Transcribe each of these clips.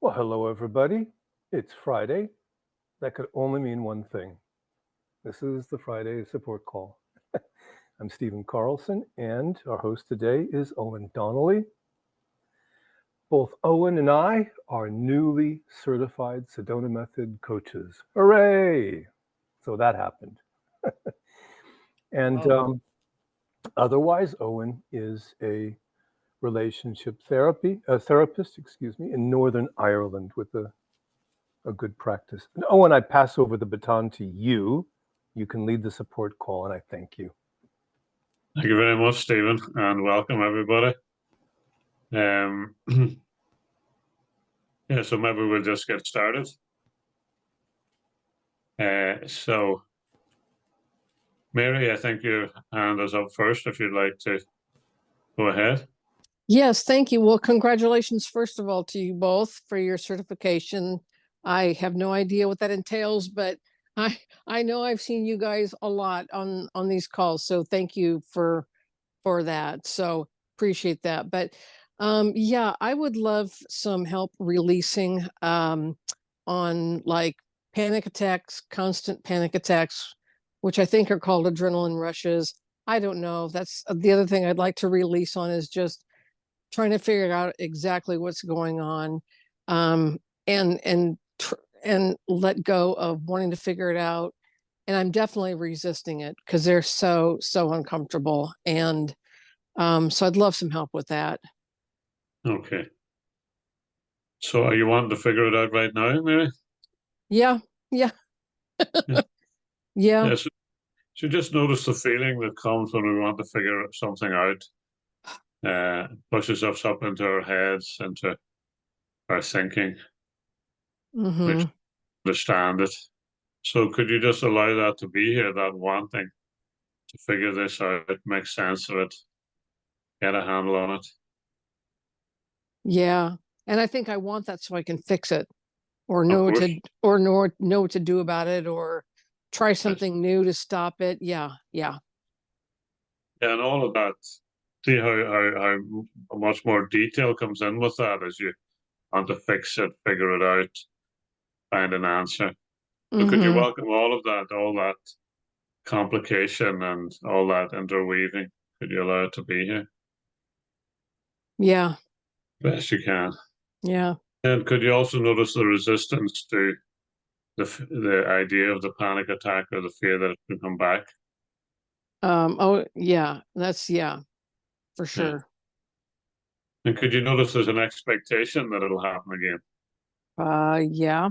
Well, hello, everybody. It's Friday. That could only mean one thing. This is the Friday support call. I'm Stephen Carlson, and our host today is Owen Donnelly. Both Owen and I are newly certified Sedona Method coaches. Hooray! So that happened. And otherwise, Owen is a relationship therapist, in Northern Ireland with a good practice. And Owen, I pass over the baton to you. You can lead the support call, and I thank you. Thank you very much, Stephen, and welcome everybody. So maybe we'll just get started. So, Mary, I think your hand is up first if you'd like to go ahead. Yes, thank you. Well, congratulations, first of all, to you both for your certification. I have no idea what that entails, but I know I've seen you guys a lot on these calls, so thank you for that. So appreciate that. But yeah, I would love some help releasing on like panic attacks, constant panic attacks, which I think are called adrenaline rushes. I don't know. That's the other thing I'd like to release on is just trying to figure out exactly what's going on, and let go of wanting to figure it out. And I'm definitely resisting it because they're so uncomfortable. And so I'd love some help with that. Okay. So are you wanting to figure it out right now, Mary? Yeah. Yeah. Yeah. So just notice the feeling that comes when we want to figure something out. Pushes us up into our heads, into our thinking. We understand it. So could you just allow that to be here, that wanting to figure this out, make sense of it, get a handle on it? Yeah. And I think I want that so I can fix it or know what to do about it or try something new to stop it. Yeah. And all of that. See how much more detail comes in with that as you want to fix it, figure it out, find an answer. So could you welcome all of that, all that complication and all that interweaving? Could you allow it to be here? Yeah. Best you can. Yeah. And could you also notice the resistance to the idea of the panic attack or the fear that it can come back? Oh yeah, for sure. Yeah. And could you notice there's an expectation that it'll happen again? Yeah.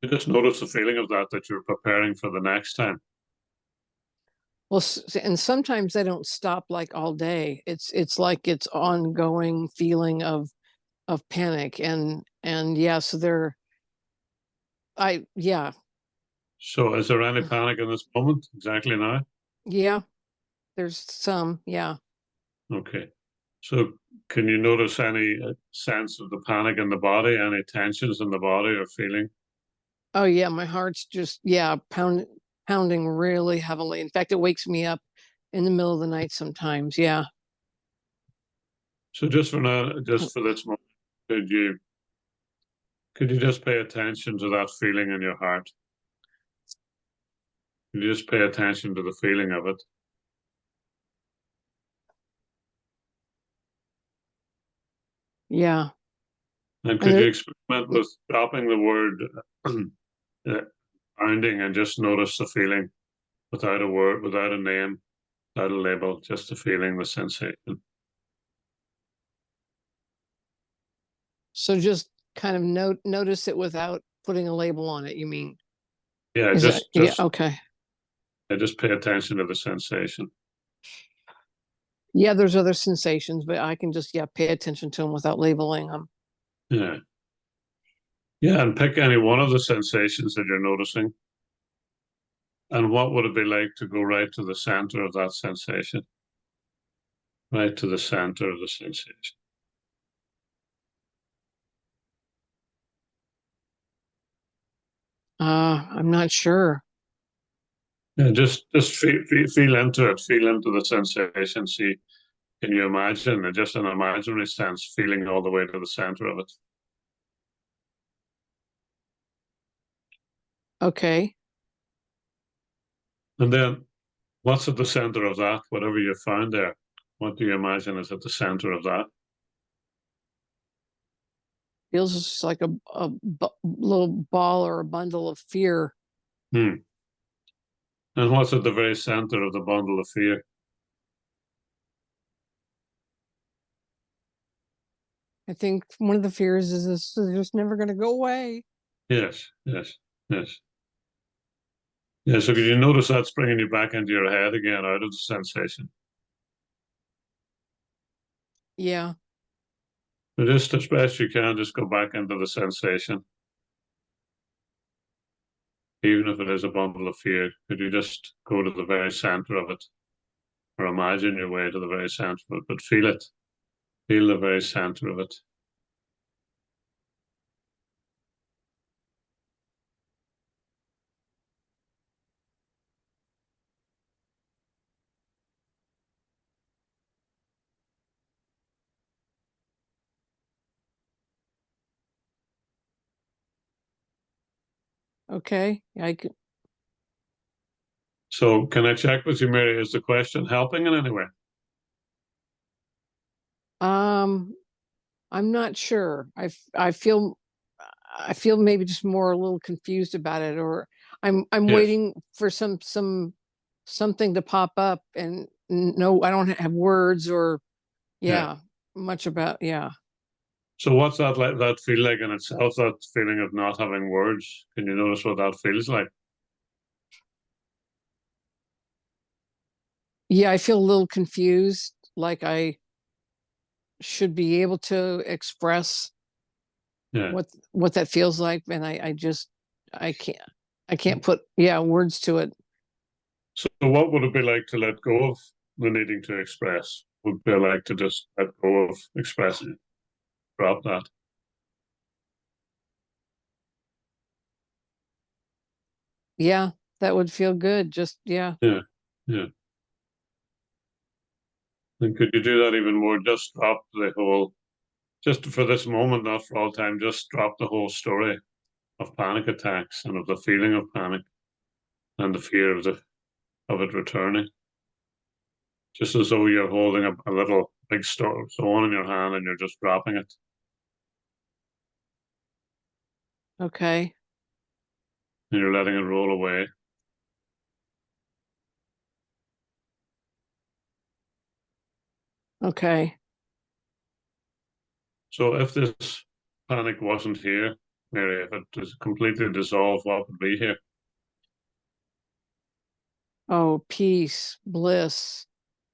You just notice the feeling of that you're preparing for the next time. Well, and sometimes they don't stop like all day. It's like it's ongoing feeling of panic and yeah. So yeah. So is there any panic in this moment exactly now? Yeah, there's some. Yeah. Okay. So can you notice any sense of the panic in the body, any tensions in the body or feeling? Oh yeah, my heart's just pounding really heavily. In fact, it wakes me up in the middle of the night sometimes. Yeah. So just for now, just for this moment, could you just pay attention to that feeling in your heart? Could you just pay attention to the feeling of it? Yeah. And could you experiment with dropping the word pounding and just notice the feeling without a word, without a name, without a label, just the feeling, the sensation? So just kind of notice it without putting a label on it, you mean? Yeah, yeah, okay. Just pay attention to the sensation. Yeah, there's other sensations, but I can just pay attention to them without labeling them. Yeah. Yeah, and pick any one of the sensations that you're noticing. And what would it be like to go right to the center of that sensation? Right to the center of the sensation. I'm not sure. Yeah, just feel into it. Feel into the sensation. See can you imagine, in just an imaginary sense, feeling all the way to the center of it? Okay. And then what's at the center of that? Whatever you found there, what do you imagine is at the center of that? Feels just like a little ball or a bundle of fear. And what's at the very center of the bundle of fear? I think one of the fears is this is just never going to go away. Yes, yes, yes. Yeah, so can you notice that's bringing you back into your head again, out of the sensation? Yeah. So just as best you can, just go back into the sensation. Even if it is a bundle of fear, could you just go to the very center of it? Or imagine your way to the very center of it, but feel it. Feel the very center of it. Okay. So can I check with you, Mary? Is the question helping in any way? I'm not sure. I feel maybe just more a little confused about it, or I'm Yes. waiting for something to pop up, and no, I don't have words or much about So what's that like? That feel like in itself? That feeling of not having words. Can you notice what that feels like? Yeah, I feel a little confused, like I should be able to express Yeah. what that feels like, and I can't put words to it. So what would it be like to let go of the needing to express? Would it be like to just let go of expressing? Drop that. Yeah, that would feel good. Just Yeah. And could you do that even more? Just drop the whole, just for this moment, not for all time, just drop the whole story of panic attacks and of the feeling of panic and the fear of it returning. Just as though you're holding a little big stone in your hand and you're just dropping it. okay. And you're letting it roll away. Okay. So if this panic wasn't here, Mary, if it is completely dissolved, what would be here? Oh, peace, bliss,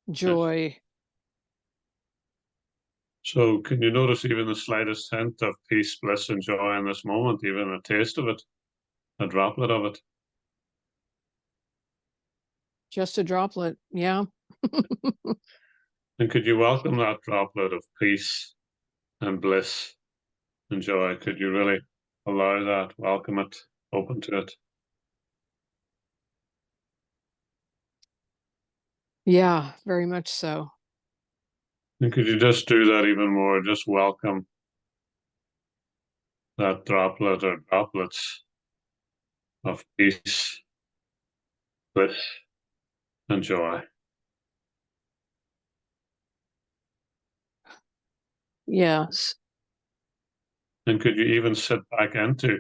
joy. So can you notice even the slightest hint of peace, bliss, and joy in this moment, even a taste of it, a droplet of it? Just a droplet. Yeah. And could you welcome that droplet of peace and bliss and joy? Could you really allow that, welcome it, open to it? Yeah, very much so. And could you just do that even more? Just welcome that droplet or droplets of peace, bliss, and joy. Yes. And could you even sit back into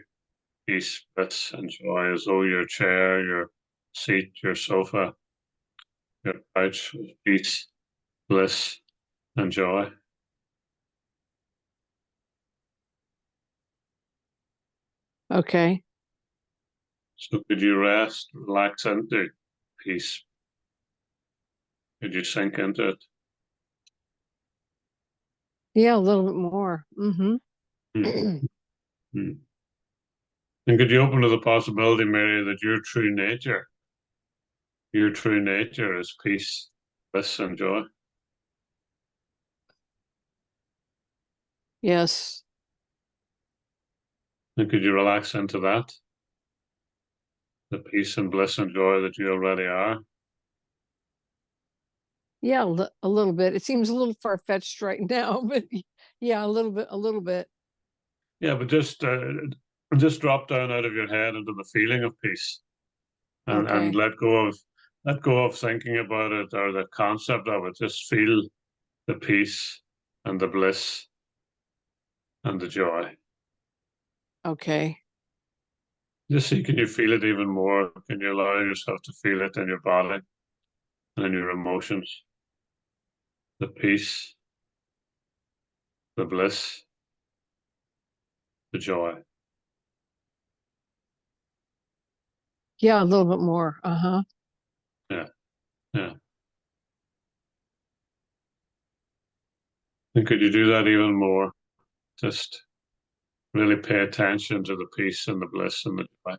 peace, bliss, and joy as though your chair, your seat, your sofa, your couch was peace, bliss, and joy? Okay. So could you rest, relax into peace? Could you sink into it? Yeah, a little bit more. Mm-hmm. Mm. And could you open to the possibility, Mary, that your true nature is peace, bliss, and joy? Yes. And could you relax into that? The peace and bliss and joy that you already are? Yeah, a little bit. It seems a little far-fetched right now, but yeah, a little bit. Yeah, but just drop down out of your head into the feeling of peace, and Okay. let go of thinking about it or the concept of it. Just feel the peace and the bliss and the joy. Okay. Just see, can you feel it even more? Can you allow yourself to feel it in your body and in your emotions? The peace, the bliss, the joy. Yeah, a little bit more. Uh-huh. Yeah, yeah. And could you do that even more? Just really pay attention to the peace and the bliss and the joy.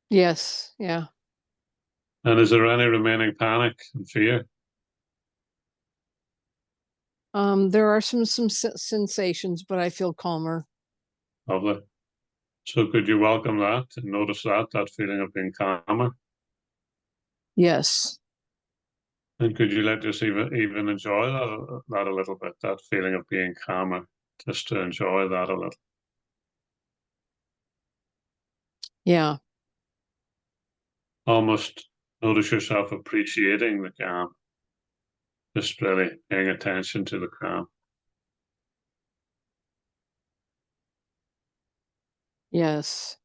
Yes. Yeah. And is there any remaining panic and fear? There are some sensations, but I feel calmer. Lovely. So could you welcome that and notice that feeling of being calmer? Yes. And could you let us even enjoy that a little bit, that feeling of being calmer, just to enjoy that a little. Yeah. Almost notice yourself appreciating the calm, just really paying attention to the calm. Yes.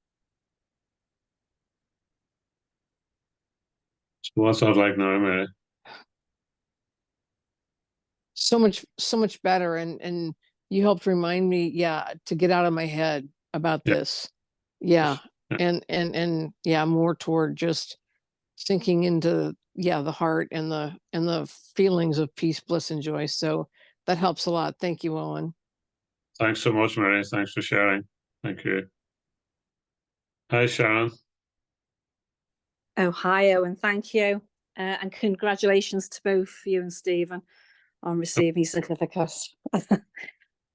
So what's that like now, Mary? So much better. And you helped remind me, yeah, to get out of my head about Yeah. this. Yeah. Yeah. And yeah, more toward just sinking into, yeah, the heart and the feelings of peace, bliss, and joy. So that helps a lot. Thank you, Owen. Thanks so much, Mary. Thanks for sharing. Thank you. Hi, Sharon. Oh, hi, Owen. Thank you. And congratulations to both you and Stephen on receiving certificates.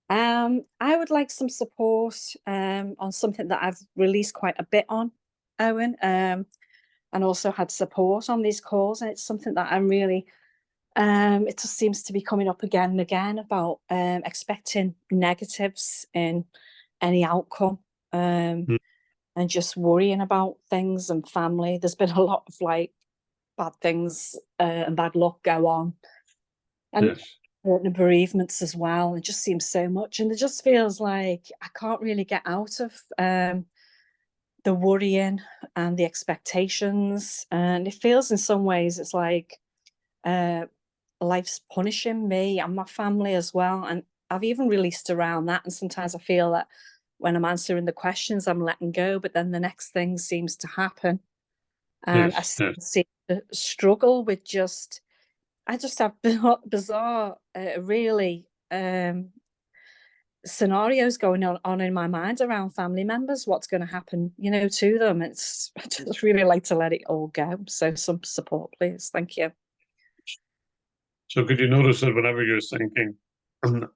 I would like some support on something that I've released quite a bit on, Owen, and also had support on these calls. And it's something that I'm really, it just seems to be coming up again and again about expecting negatives in any outcome. And just worrying about things and family. There's been a lot of like bad things and bad luck go on, and Yes. the bereavements as well. It just seems so much, and it just feels like I can't really get out of the worrying and the expectations. And it feels in some ways it's like life's punishing me and my family as well. And I've even released around that. And sometimes I feel that when I'm answering the questions, I'm letting go, but then the next thing seems to happen. And I Yes. Yes. seem to struggle with I just have bizarre, really scenarios going on in my mind around family members, what's going to happen, to them. I just really like to let it all go. So some support, please. Thank you. So could you notice that whenever you're thinking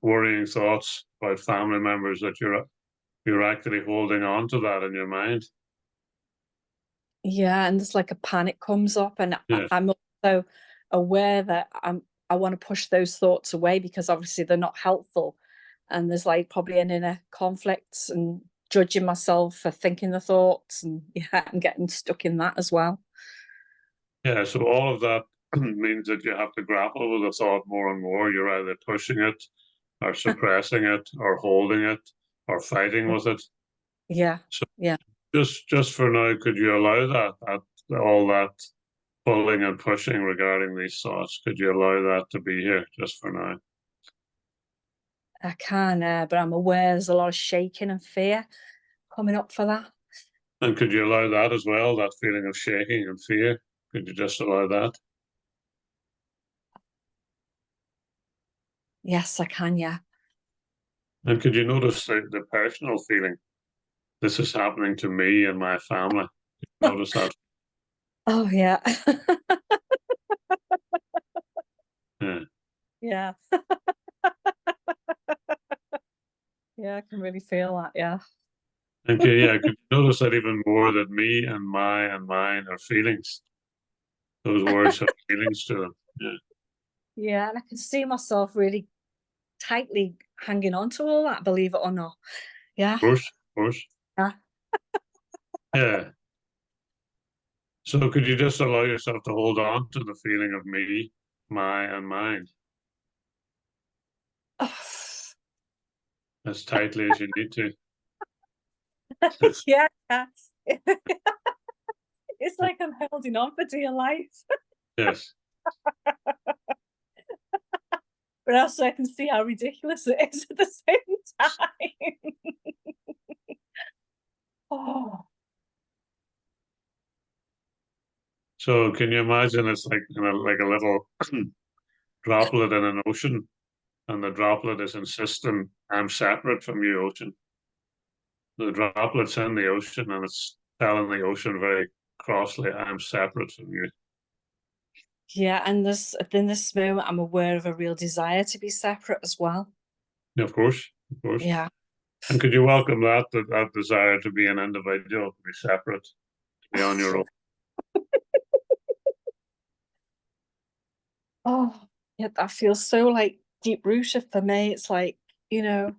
worrying thoughts about family members, that you're actually holding on to that in your mind? Yeah, and there's like a panic comes up, and Yes. I'm also aware that I want to push those thoughts away because obviously they're not helpful, and there's like probably an inner conflict and judging myself for thinking the thoughts, and yeah, I'm getting stuck in that as well. Yeah, so all of that means that you have to grapple with the thought more and more. You're either pushing it or suppressing it or holding it or fighting with it. Yeah, So yeah. just for now, could you allow that all that pulling and pushing regarding these thoughts? Could you allow that to be here just for now? I can, but I'm aware there's a lot of shaking and fear coming up for that. And could you allow that as well, that feeling of shaking and fear? Could you just allow that? Yes, I can, yeah. And could you notice the personal feeling? This is happening to me and my family. Notice that. Oh, yeah. Yeah. Yeah. Yeah, I can really feel that, yeah. Okay, yeah, could you notice that even more, that me and my and mine are feelings? Those words have feelings to them. Yeah. Yeah, and I can see myself really tightly hanging on to all that, believe it or not. Yeah. Of course, of course. Yeah. Yeah. So could you just allow yourself to hold on to the feeling of me, my, and mine as tightly as you need to? Yeah. It's like I'm holding on for dear life. Yes. But also I can see how ridiculous it is at the same time. Oh. So can you imagine it's like, you know, like a little droplet in an ocean, and the droplet is insisting, I'm separate from you, ocean. The droplet's in the ocean, and it's telling the ocean very crossly, I'm separate from you. Yeah, and in this moment, I'm aware of a real desire to be separate as well. Of course, of course. Yeah. And could you welcome that desire to be an individual, to be separate, to be on your own? Oh, yeah, that feels so like deep rooted for me. It's like, you know,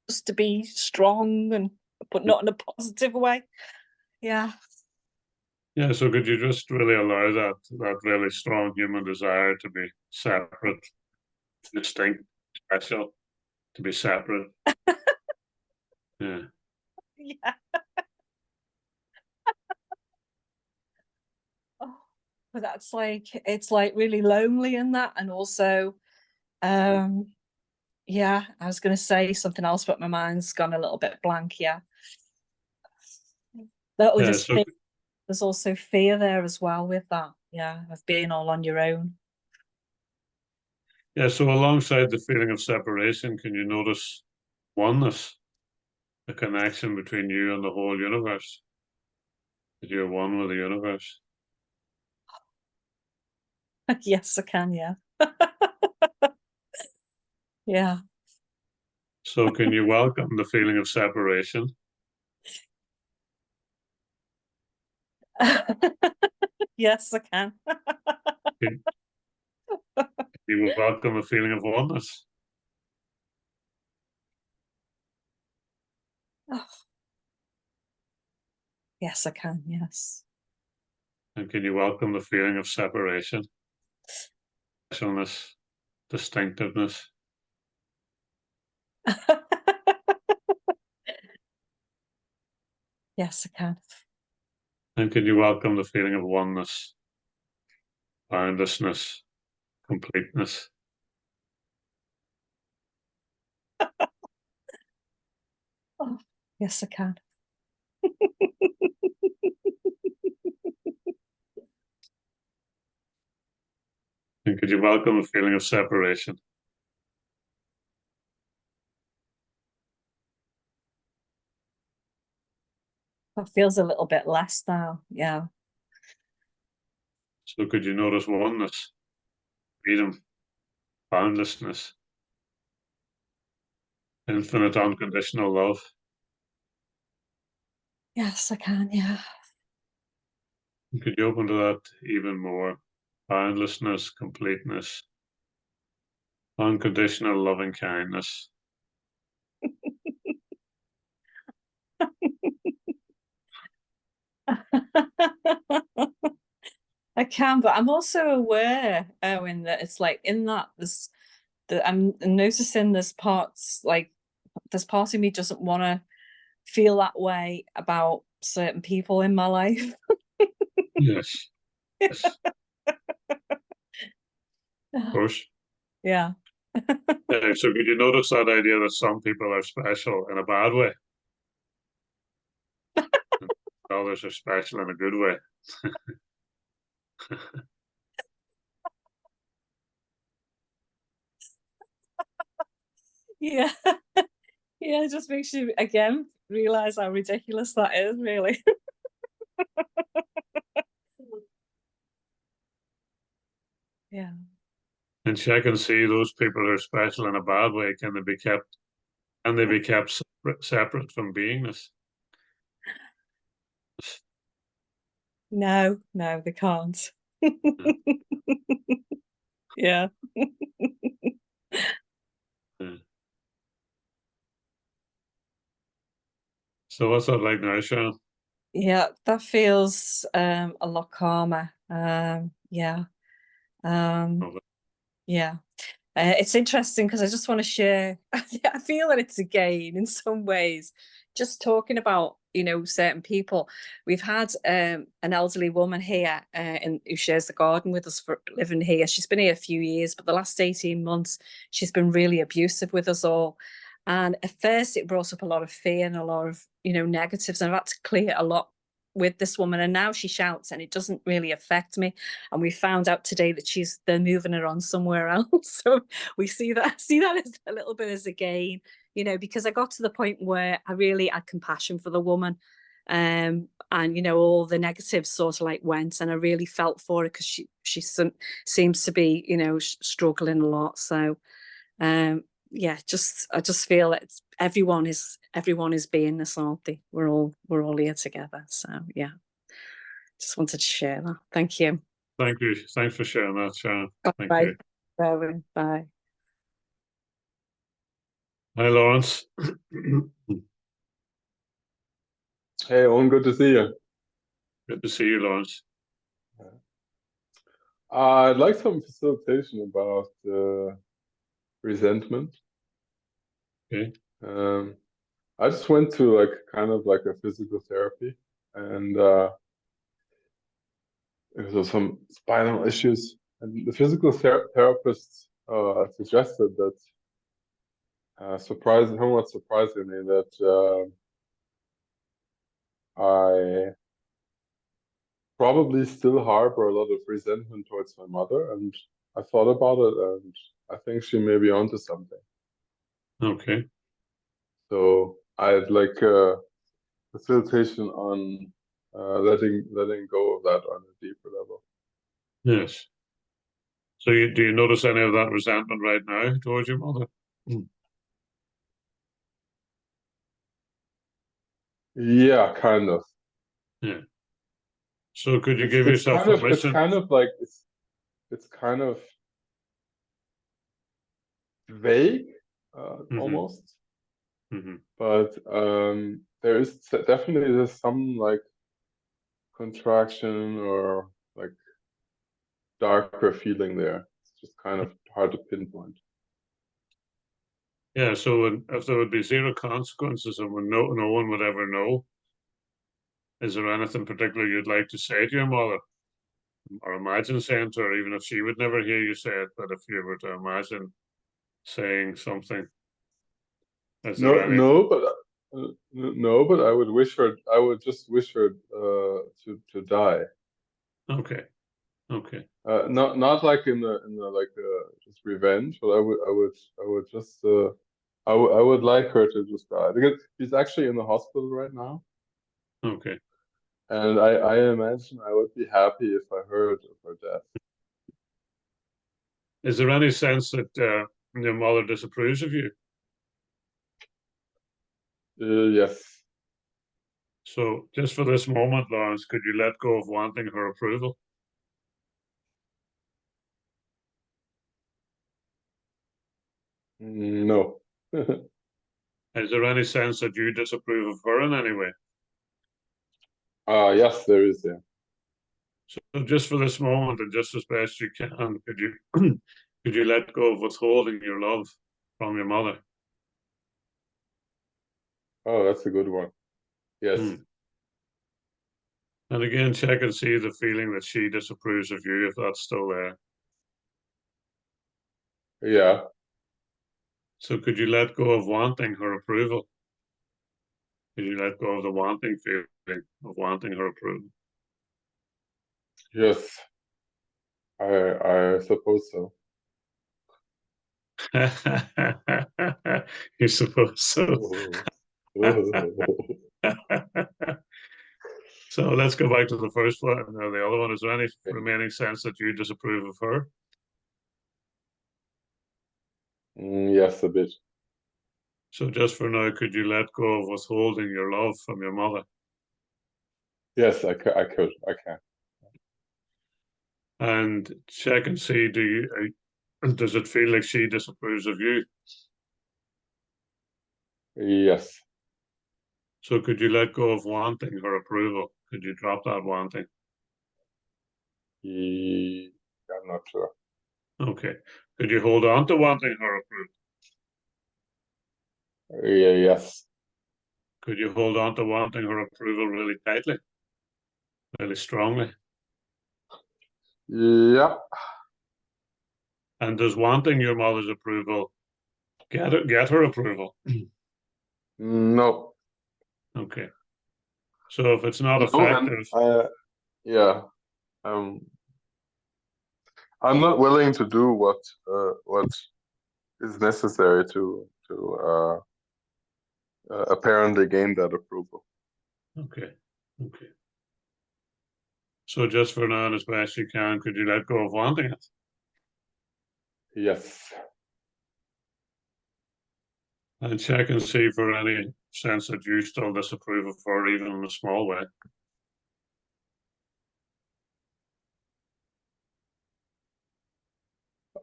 just to be strong but not in a positive way. Yeah. Yeah, so could you just really allow that really strong human desire to be separate, distinct, special, to be separate? Yeah. Yeah. Oh, but that's like, it's like really lonely in that. And also, yeah, I was going to say something else, but my mind's gone a little bit blank. Yeah. That would Yeah, just so fear. There's also fear there as well with that. Yeah, of being all on your own. yeah, so alongside the feeling of separation, can you notice oneness, a connection between you and the whole universe? That you're one with the universe. Yes, I can. Yeah. Yeah. So can you welcome the feeling of separation? Yes, I can. You will welcome the feeling of oneness. Oh. Yes, I can. Yes. And can you welcome the feeling of separation, specialness, distinctiveness? Yes, I can. And can you welcome the feeling of oneness, boundlessness, completeness? Oh, yes, I can. And could you welcome the feeling of separation? That feels a little bit less now. Yeah. So could you notice oneness, freedom, boundlessness, infinite unconditional love? Yes, I can. Yeah. And could you open to that even more? Boundlessness, completeness, unconditional loving kindness. I can, but I'm also aware, Owen, that it's like in that I'm noticing there's part of me doesn't want to feel that way about certain people in my life. Yes. Yes. Of course. Yeah. Yeah, so could you notice that idea that some people are special in a bad way? And others are special in a good way. Yeah. Yeah, it just makes you again realize how ridiculous that is, really. Yeah. And see, I can see those people who are special in a bad way. Can they be kept separate from beingness? No, they can't. Yeah. So what's that like now, Sharon? Yeah, that feels a lot calmer. Yeah. Okay. Yeah. It's interesting because I just want to share. I feel that it's a gain in some ways. Just talking about, certain people. We've had an elderly woman here who shares the garden with us for living here. She's been here a few years, but the last 18 months, she's been really abusive with us all. And at first, it brought up a lot of fear and a lot of, negatives. And I've had to clear a lot with this woman. And now she shouts and it doesn't really affect me. And we found out today that they're moving her on somewhere else. So we see that as a little bit as a gain, because I got to the point where I really had compassion for the woman. And all the negatives sort of like went, and I really felt for her because she seems to be, struggling a lot. So yeah, I just feel that everyone is beingness, aren't they? We're all here together. So yeah, just wanted to share that. Thank you. Thank you. Thanks for sharing that, Sharon. Thank Bye. you. Bye. Bye. Hi, Lawrence. Hey, Owen, good to see you. Good to see you, Lawrence. I'd like some facilitation about resentment. Okay. I just went to kind of like a physical therapy, and there was some spinal issues, and the physical therapist suggested that, somewhat surprisingly, that I probably still harbor a lot of resentment towards my mother, and I thought about it, and I think she may be onto something. Okay. So I'd like facilitation on letting go of that on a deeper level. Yes. So do you notice any of that resentment right now towards your mother? Yeah, kind of. Yeah. So could you It's give yourself kind of permission? it's kind of vague, almost. Mm-hmm. But there is definitely there's some like contraction or like darker feeling there. It's just kind of hard to pinpoint. Yeah, so if there would be zero consequences and no one would ever know, is there anything particular you'd like to say to your mother? Or imagine saying to her, even if she would never hear you say it, but if you were to imagine saying something, is there any? No, but I would just wish her to die. Okay. Okay. Not like in the like just revenge, but I would just I would like her to just die because she's actually in the hospital right now, Okay. and I imagine I would be happy if I heard of her death. Is there any sense that your mother disapproves of you? Yes. So just for this moment, Lawrence, could you let go of wanting her approval? No. Is there any sense that you disapprove of her in any way? Yes, there is. Yeah. So just for this moment and just as best you can, could you could you let go of withholding your love from your mother? Oh, that's a good one. Yes. And again, check and see the feeling that she disapproves of you, if that's still there. Yeah. So could you let go of wanting her approval? Could you let go of the wanting feeling of wanting her approval? Yes. I suppose so. You suppose so. So let's go back to the first one. The other one, is there any remaining sense that you disapprove of her? Yes, a bit. So just for now, could you let go of withholding your love from your mother? Yes, I can. And check and see, does it feel like she disapproves of you? Yes. So could you let go of wanting her approval? Could you drop that wanting? I'm not sure. Okay. Could you hold on to wanting her approval? Yes. Could you hold on to wanting her approval really tightly, really strongly? Yeah. And does wanting your mother's approval get her approval? No. Okay. So if it's not No, effective, and yeah. I'm not willing to do what is necessary to apparently gain that approval. okay. Okay. So just for now, and as best you can, could you let go of wanting it? Yes. And check and see for any sense that you still disapprove of her, even in a small way.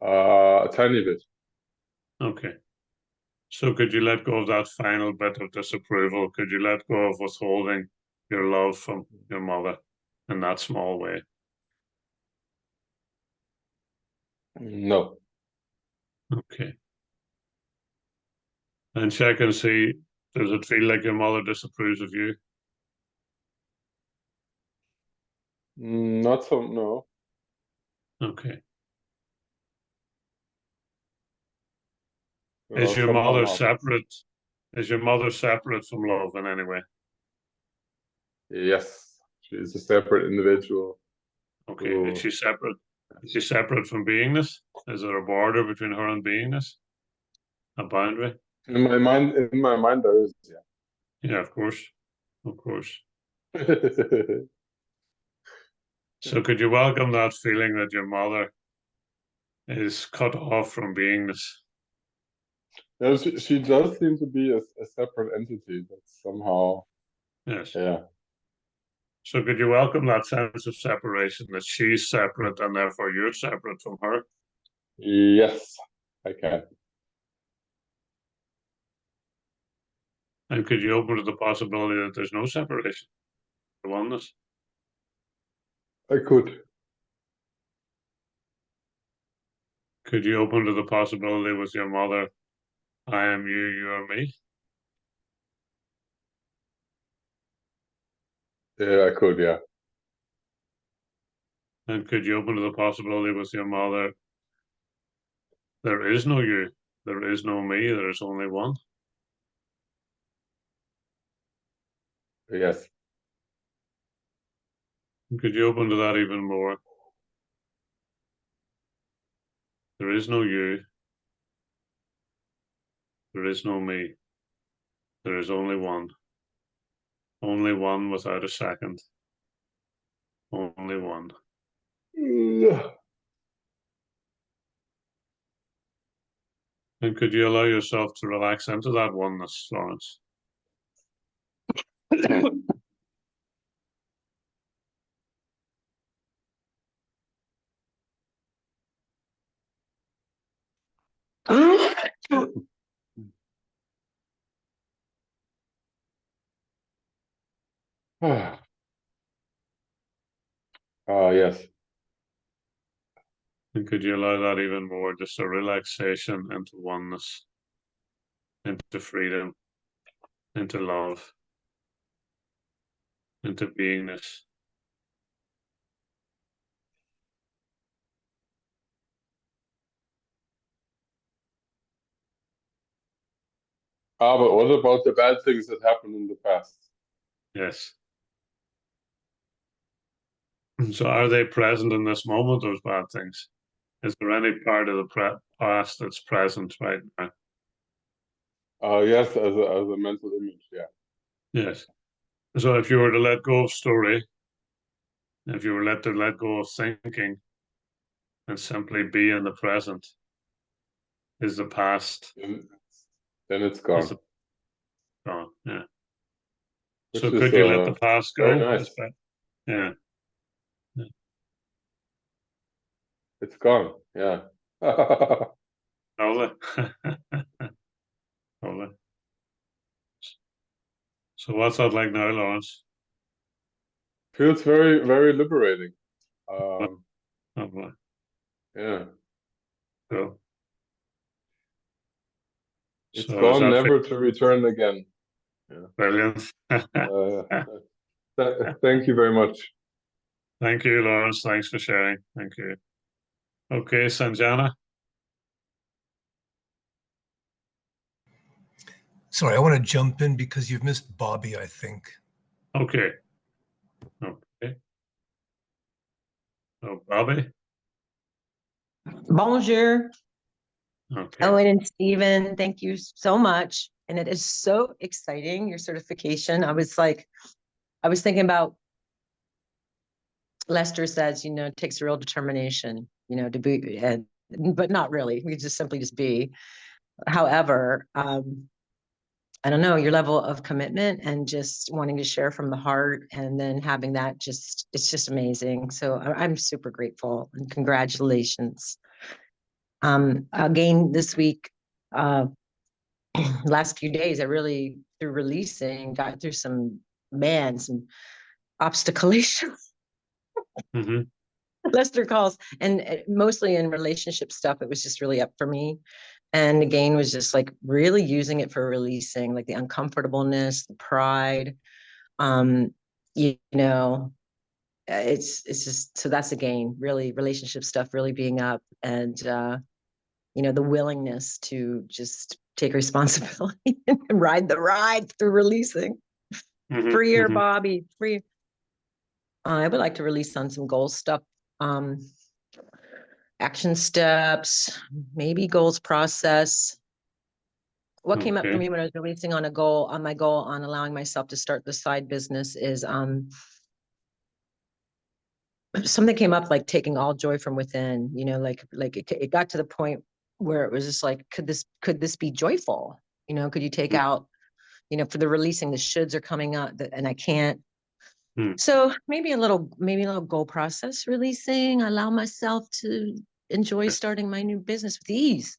A tiny bit. Okay. So could you let go of that final bit of disapproval? Could you let go of withholding your love from your mother in that small way? No. Okay. And check and see, does it feel like your mother disapproves of you? Not so. No. Okay. Well, Is your somehow mother not. separate? Is your mother separate from love in any way? Yes. She's a separate individual. Okay. Who, Is she separate? Is she separate from beingness? Is there a border between her and beingness? A boundary? in my mind, there is. Yeah, of course. Of course. Yeah. So could you welcome that feeling that your mother is cut off from beingness? No, she does seem to be a separate entity, but somehow, Yes. yeah. So could you welcome that sense of separation, that she's separate and therefore you're separate from her? Yes, I can. And could you open to the possibility that there's no separation, the oneness? I could. Could you open to the possibility with your mother, I am you, you are me? Yeah, I could. Yeah. And could you open to the possibility with your mother, there is no you, there is no me, there is only one? Yes. And could you open to that even more? There is no you, there is no me, there is only one without a second, only one. Yeah. And could you allow yourself to relax into that oneness, Lawrence? Yes. And could you allow that even more, just a relaxation into oneness, into freedom, into love, into beingness? But what about the bad things that happened in the past? Yes. So are they present in this moment, those bad things? Is there any part of the past that's present right now? Yes, as a mental image. Yeah. Yes. So if you were to let go of story, if you were to let go of thinking and simply be in the present, is the past, Then it's is gone. the gone? Yeah. Which So is could you let the past very go? nice. Yeah. It's gone. Yeah. Lovely. Lovely. So what's that like now, Lawrence? Feels very, very liberating. Lovely. Yeah. Cool. It's So is gone, that never to return again. Yeah. brilliant? Thank you very much. Thank you, Lawrence. Thanks for sharing. Thank you. Okay, Sanjana. Sorry, I want to jump in because you've missed Bobby, I think. Okay. Okay. So Bobby. Bonjour, Okay. Owen and Stephen. Thank you so much. And it is so exciting, your certification. I was thinking about Lester says, it takes real determination, to be, but not really. We just simply just be. However, I don't know, your level of commitment and just wanting to share from the heart and then having that it's just amazing. So I'm super grateful and congratulations. Again, this week, last few days, I really, through releasing, got through some obstaculation. Mm-hmm. Lester calls, and mostly in relationship stuff, it was just really up for me. And again, was just like really using it for releasing, like the uncomfortableness, the pride. It's just, so that's again, really relationship stuff, really being up and, the willingness to just take responsibility and ride the ride through releasing. Mm-hmm. Freer, Mm-hmm. Bobby, free. I would like to release on some goal stuff, action steps, maybe goals process. What came up for Okay. me when I was releasing on my goal on allowing myself to start the side business is something came up like taking all joy from within, like it got to the point where it was just like, could this be joyful? Could you take out, for the releasing, the shoulds are coming up and I can't. So maybe a little goal process releasing, allow myself to enjoy starting my new business with ease.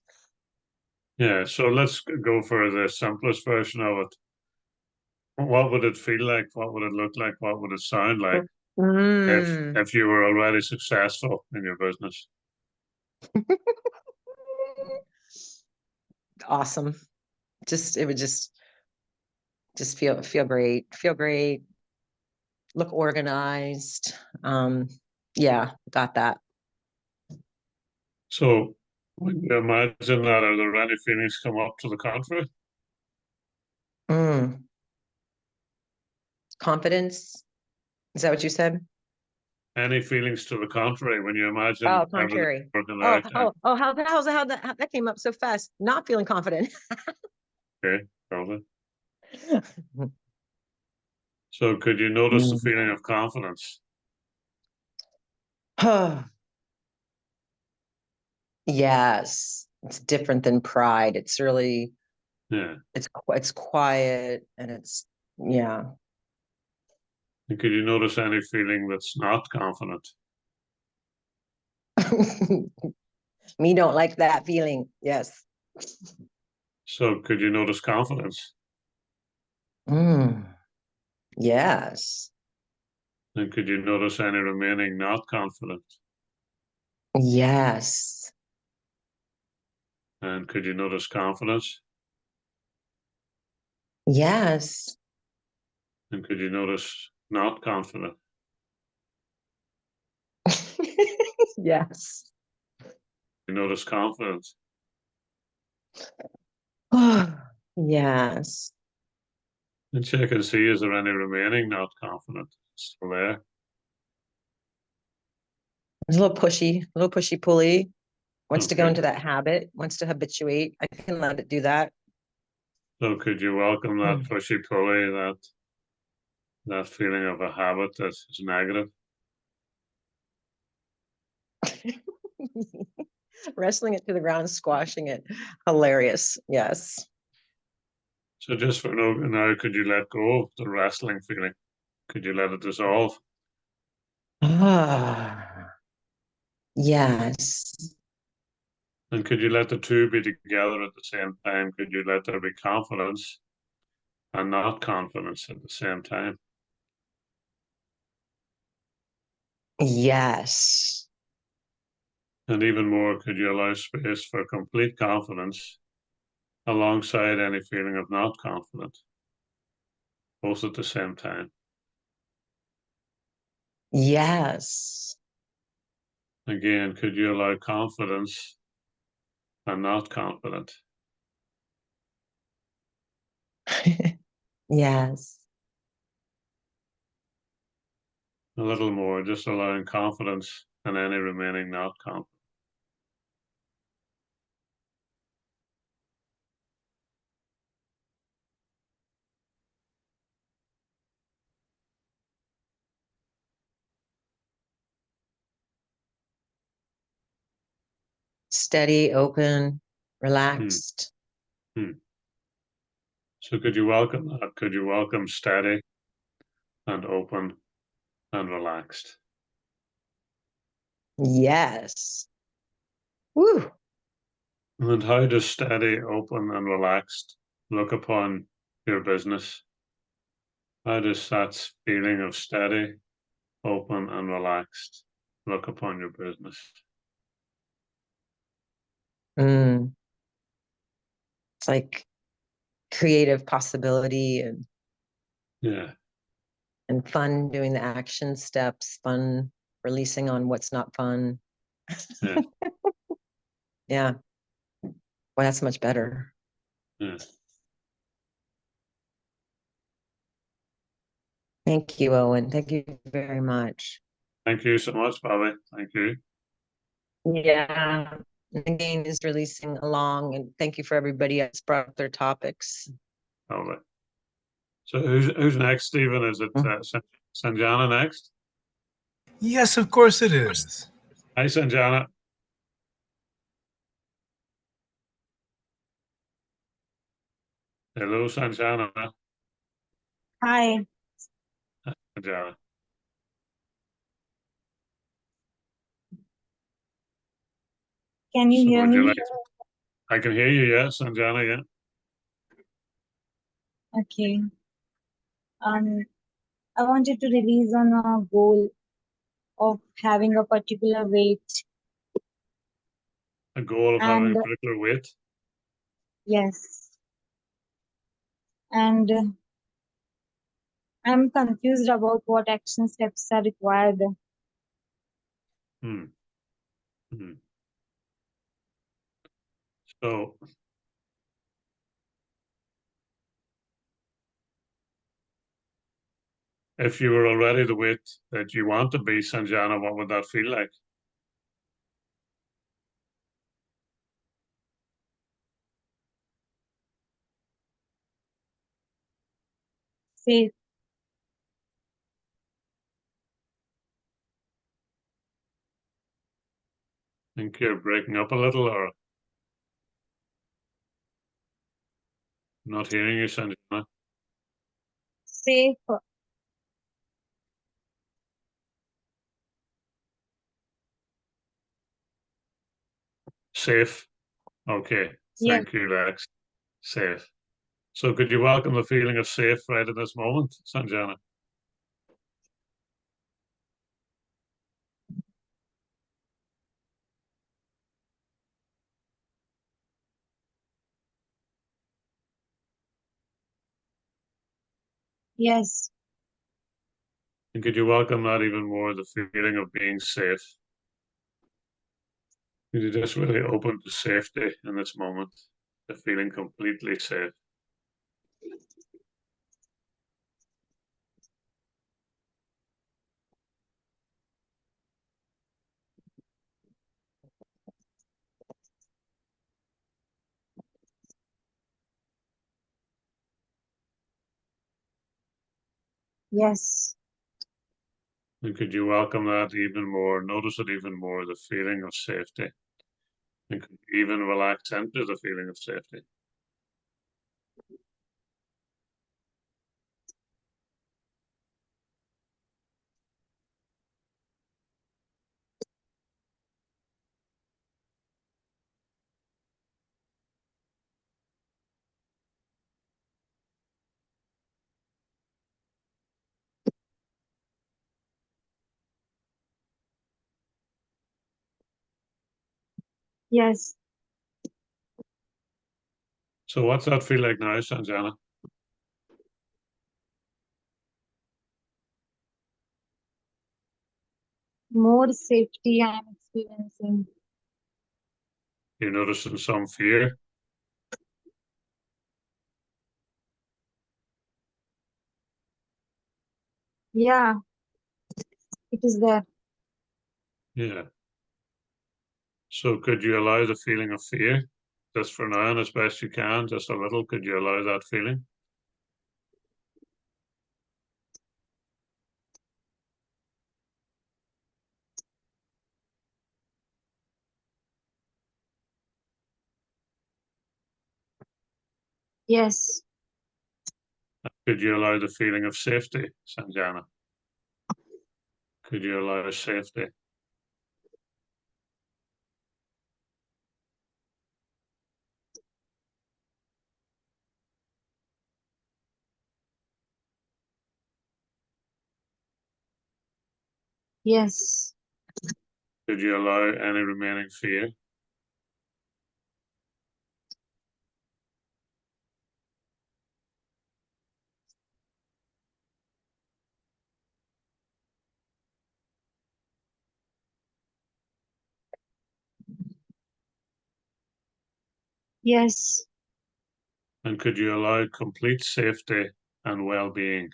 Yeah, so let's go for the simplest version of it. What would it feel like? What would it look like? What would it sound like if you were already successful in your business? Awesome. It would just feel great, look organized. Yeah, got that. So when you imagine that, are there any feelings come up to the contrary? Confidence. Is that what you said? Any feelings to the contrary when you imagine contrary. Working out? How that came up so fast? Not feeling confident. Okay, probably. So could you notice the feeling of confidence? Yes, it's different than pride. It's really, Yeah. It's quiet and it's, yeah. And could you notice any feeling that's not confident? Me don't like that feeling. Yes. So could you notice confidence? Yes. And could you notice any remaining not confident? Yes. And could you notice confidence? Yes. And could you notice not confident? Yes. You notice confidence? Yes. And check and see, is there any remaining not confident still there? It's a little pushy pulley. Wants to go Okay. into that habit, wants to habituate. I can let it do that. So could you welcome that pushy pulley, that feeling of a habit that is negative? Wrestling it to the ground, squashing it. Hilarious. Yes. So just for now, could you let go of the wrestling feeling? Could you let it dissolve? Yes. And could you let the two be together at the same time? Could you let there be confidence and not confidence at the same time? Yes. And even more, could you allow space for complete confidence alongside any feeling of not confident, both at the same time? Yes. Again, could you allow confidence and not confident? Yes. A little more, just allowing confidence and any remaining not confident. Steady, open, relaxed. So could you welcome that? Could you welcome steady and open and relaxed? Yes. Woo. And how does steady, open, and relaxed look upon your business? How does that feeling of steady, open, and relaxed look upon your business? Mm. It's like creative possibility and Yeah, fun doing the action steps, fun releasing on what's not fun. yeah, Yeah. Well, that's much better. yeah. Thank you, Owen. Thank you very much. Thank you so much, Bobby. Thank you. Yeah. Again, is releasing along, and thank you for everybody that's brought up their topics. Bobby. So who's next, Stephen? Is it Sanjana next? Yes, of course it is. Hi, Sanjana. Hello, Sanjana. Hi, Sanjana. can you So hear would you me? like? I can hear you, yes, Sanjana, yeah. Okay. I wanted to release on a goal of having a particular weight, A goal of having and a particular weight. yes, and I'm confused about what action steps are required. Hmm. Hmm. So if you were already the weight that you want to be, Sanjana, what would that feel like? Say, Think you're breaking up a little or not hearing you, Sanjana? safe, Safe. Okay. yes, Thank you, Lex. Safe. So could you welcome the feeling of safe right at this moment, Sanjana? yes, And could you welcome that even more, the feeling of being safe? Could you just really open to safety in this moment, the feeling completely safe? yes, And could you welcome that even more, notice it even more, the feeling of safety? And could you even relax into the feeling of safety? Yes. So what's that feel like now, Sanjana? More safety I'm experiencing. You're noticing some fear? Yeah, it is there. Yeah. So could you allow the feeling of fear just for now and as best you can, just a little, could you allow that feeling? Yes. Could you allow the feeling of safety, Sanjana? Could you allow safety? Yes. Could you allow any remaining fear? Yes. And could you allow complete safety and well-being?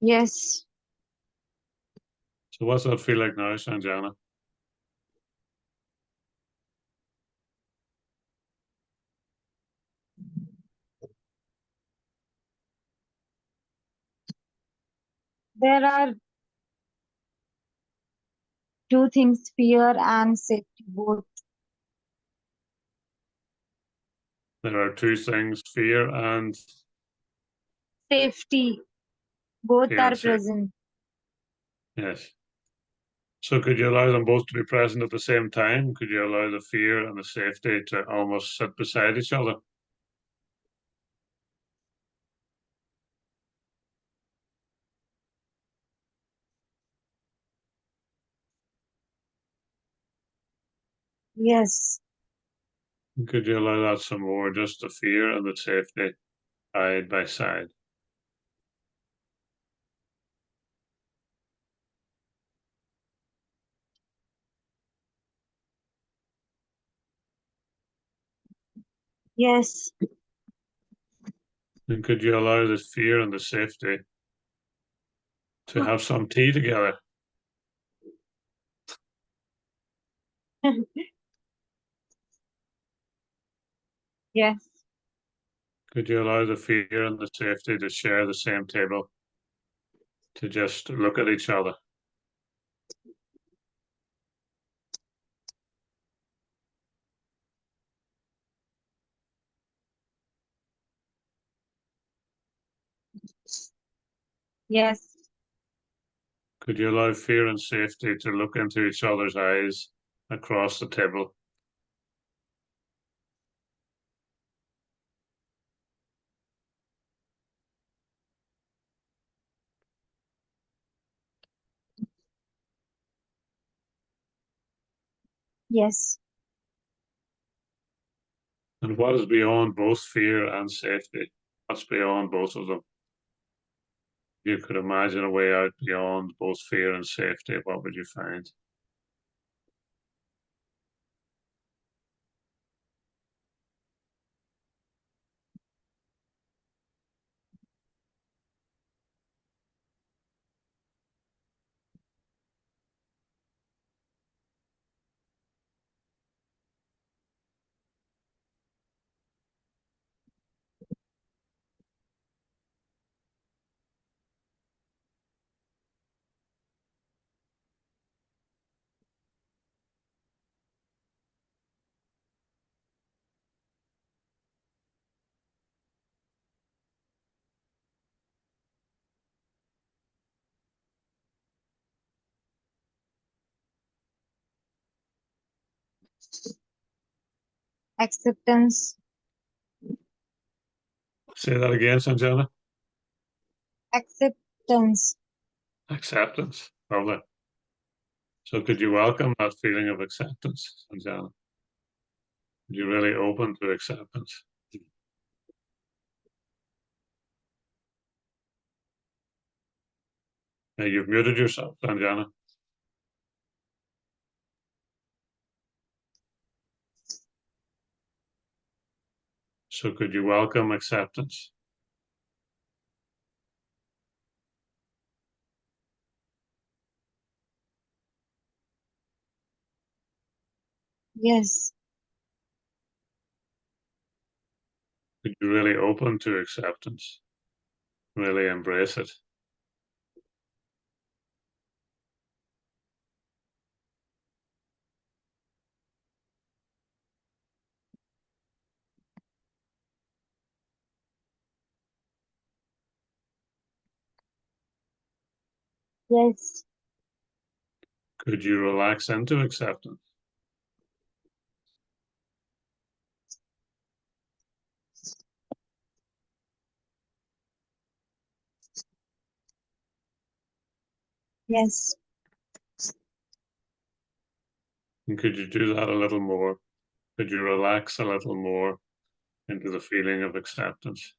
Yes. So what's that feel like now, Sanjana? There are two things, fear and safety both. There are two things, fear and Safety, both are safety. present. Yes. So could you allow them both to be present at the same time? Could you allow the fear and the safety to almost sit beside each other? Yes. Could you allow that some more, just the fear and the safety side by side? Yes. And could you allow the fear and the safety to have some tea together? Yes. Could you allow the fear and the safety to share the same table, to just look at each other? Yes. Could you allow fear and safety to look into each other's eyes across the table? Yes. And what is beyond both fear and safety? What's beyond both of them? You could imagine a way out beyond both fear and safety. What would you find? Acceptance. Say that again, Sanjana. Acceptance. Acceptance. Lovely. So could you welcome that feeling of acceptance, Sanjana? Are you really open to acceptance? Now you've muted yourself, Sanjana. So could you welcome acceptance? Yes. Could you really open to acceptance? Really embrace it? Yes. Could you relax into acceptance? Yes. And could you do that a little more? Could you relax a little more into the feeling of acceptance?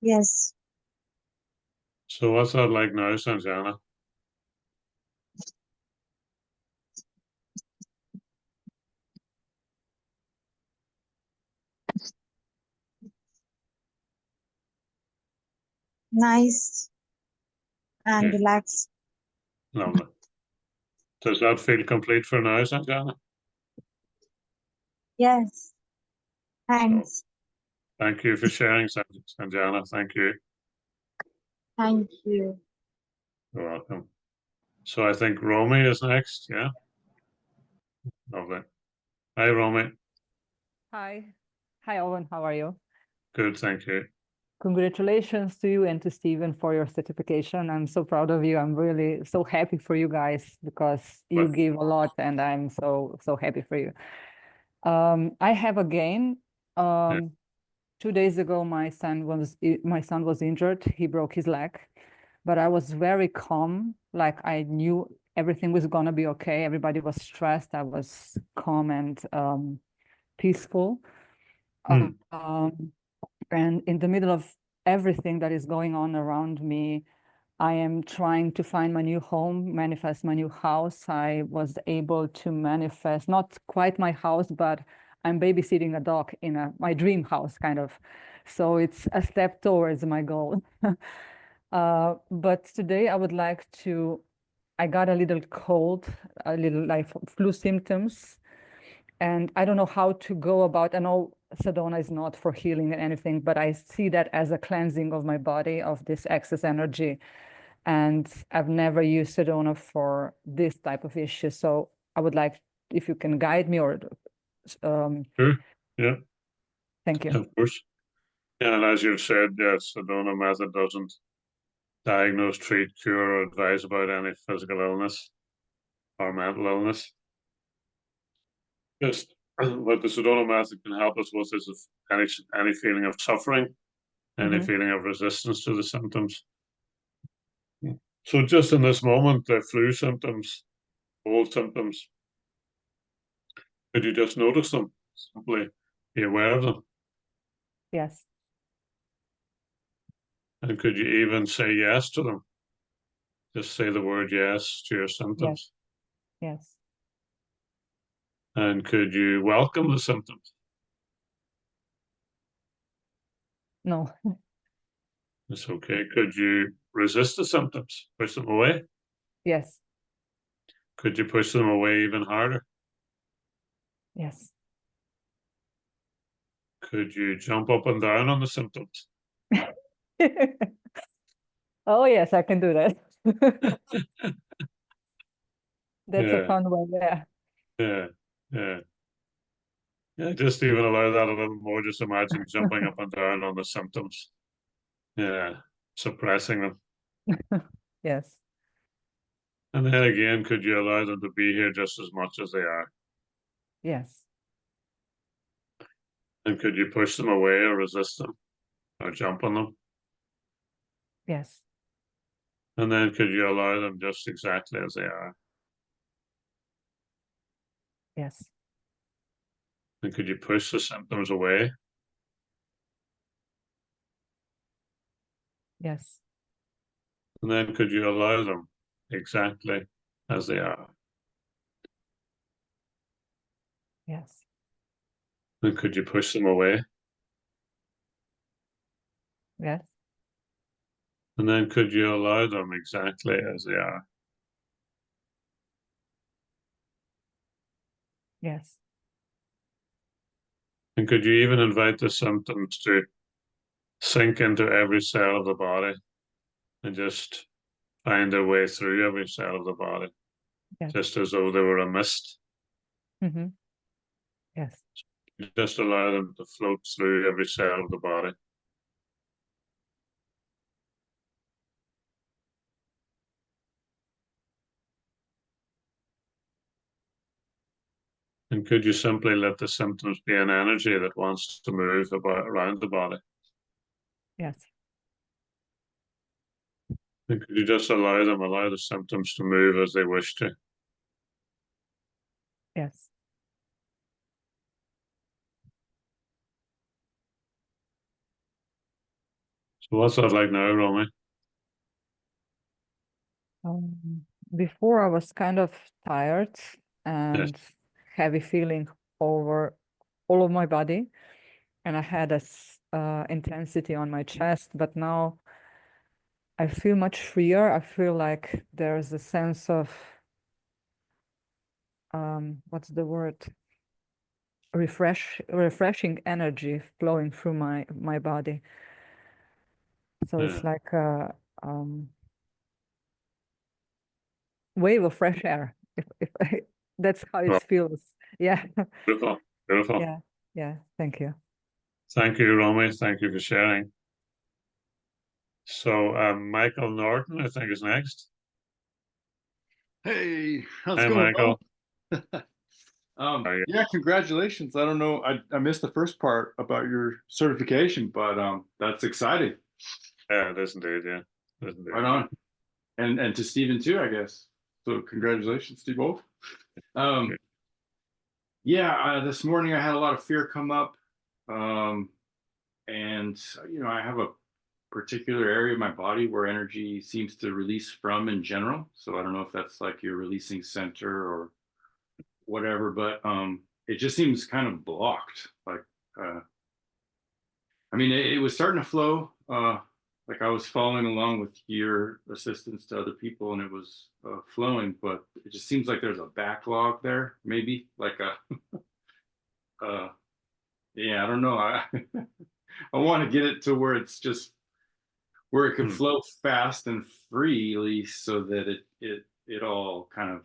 Yes. So what's that like now, Sanjana? Nice and Okay, relaxed. lovely. Does that feel complete for now, Sanjana? Yes. So Thanks. thank you for sharing, Sanjana. Thank you. Thank you. You're welcome. So I think Romy is next, yeah? Lovely. Hi, Romy. Hi. Hi, Owen. How are you? Good, thank you. Congratulations to you and to Stephen for your certification. I'm so proud of you. I'm really so happy for you guys because you Well, give a lot and I'm so happy for you. I have again, yeah. 2 days ago, my son was injured. He broke his leg, but I was very calm. Like I knew everything was gonna be okay. Everybody was stressed. I was calm and peaceful. Hmm. And in the middle of everything that is going on around me, I am trying to find my new home, manifest my new house. I was able to manifest, not quite my house, but I'm babysitting a dog in my dream house, kind of. So it's a step towards my goal. But today I would like to, I got a little cold, a little like flu symptoms. And I don't know how to go about, I know Sedona is not for healing or anything, but I see that as a cleansing of my body of this excess energy. And I've never used Sedona for this type of issue. So I would like, if you can guide me or, Sure, yeah, thank you. of course. Yeah, and as you've said, yes, Sedona Method doesn't diagnose, treat, cure, or advise about any physical illness or mental illness. Just what the Sedona Method can help us with is any feeling of suffering, any feeling of resistance to the symptoms. So just in this moment, the flu symptoms, cold symptoms, could you just notice them? Simply be aware of them. Yes. And could you even say yes to them? just say the word yes to your symptoms. Yes. And could you welcome the symptoms? No. It's okay. Could you resist the symptoms? Push them away? Yes. Could you push them away even harder? Yes. Could you jump up and down on the symptoms? Oh, yes, I can do that. That's a Yeah. fun one. Yeah. Yeah, yeah. Yeah, just even allow that a little more. Just imagine jumping up and down on the symptoms. Yeah, suppressing them. Yes. And then again, could you allow them to be here just as much as they are? Yes. And could you push them away or resist them or jump on them? Yes. And then could you allow them just exactly as they are? Yes. And could you push the symptoms away? Yes. And then could you allow them exactly as they are? Yes. And could you push them away? Yes. And then could you allow them exactly as they are? Yes. And could you even invite the symptoms to sink into every cell of the body and just find their way through every cell of the body, Yes. just as though they were a mist? Mm-hmm. Yes. Just allow them to float through every cell of the body. And could you simply let the symptoms be an energy that wants to move about around the body? Yes. And could you just allow the symptoms to move as they wish to? Yes. So what's that like now, Romy? Before I was kind of tired and heavy feeling over all of my body, and I had a intensity on my chest, but now I feel much freer. I feel like there's a sense of what's the word? Refreshing energy flowing through my body. So it's like a wave of fresh air. If that's how it feels. Yeah. Beautiful, beautiful. Yeah. Yeah. Thank you. Thank you, Romy. Thank you for sharing. So Michael Norton, I think, is next. Hey, how's it Hi, going, Michael. Yeah, congratulations. I don't know, I missed the first part about your certification, but that's exciting. Yeah, it is indeed, yeah. It is indeed. Right on. And to Stephen too, I guess. So congratulations to you both. Yeah, this morning I had a lot of fear come up. And you know, I have a particular area of my body where energy seems to release from in general. So I don't know if that's like your releasing center or whatever, but it just seems kind of blocked. Like I mean, it was starting to flow. Like I was following along with your assistance to other people, and it was flowing, but it just seems like there's a backlog there. Maybe like a, yeah, I don't know. I I want to get it to where it's just where it can flow fast and freely, so that it all kind of,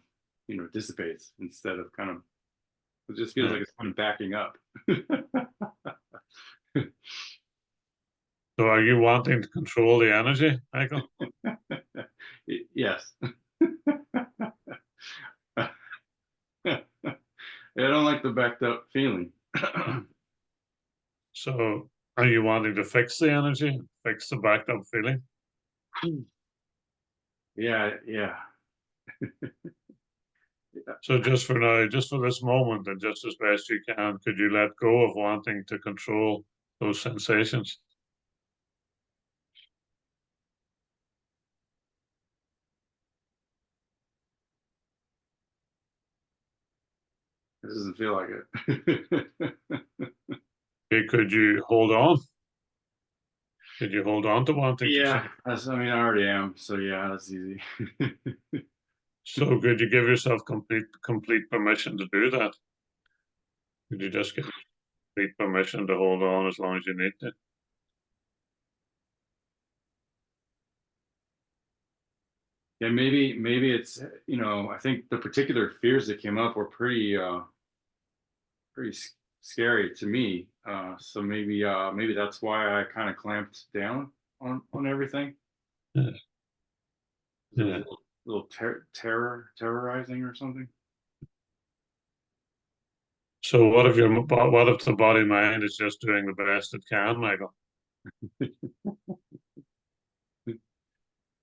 you know, dissipates instead of kind of. It just feels like it's kind of backing up. So are you wanting to control the energy, Michael? Yes. I don't like the backed up feeling. So are you wanting to fix the energy, fix the backed up feeling? Yeah. So just for now, just for this moment, and just as best you can, could you let go of wanting to control those sensations? It doesn't feel like it. Okay, could you hold on? Could you hold on to wanting to Yeah, change? I mean, I already am. So yeah, that's easy. So could you give yourself complete permission to do that? Could you just get complete permission to hold on as long as you need to? Yeah, maybe it's, I think the particular fears that came up were pretty scary to me. So maybe that's why I kind of clamped down on everything. Yeah. It was Yeah. a little terrorizing or something. So what if the body mind is just doing the best it can, Michael?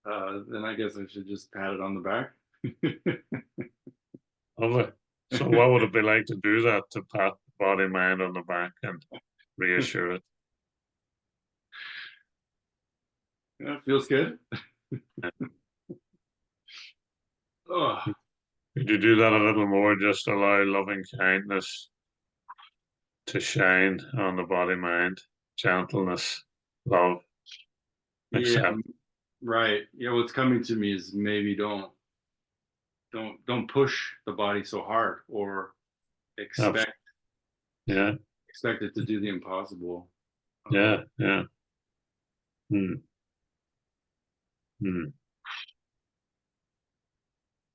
Then I guess I should just pat it on the back. Lovely. So what would it be like to do that, to pat the body mind on the back and reassure it? Yeah, it feels good. Oh, Could you do that a little more? Just allow loving kindness to shine on the body mind, gentleness, love, yeah, accept. right. Yeah, what's coming to me is maybe don't push the body so hard, or expect Yeah, it to do the impossible. yeah, yeah. Hmm. Hmm.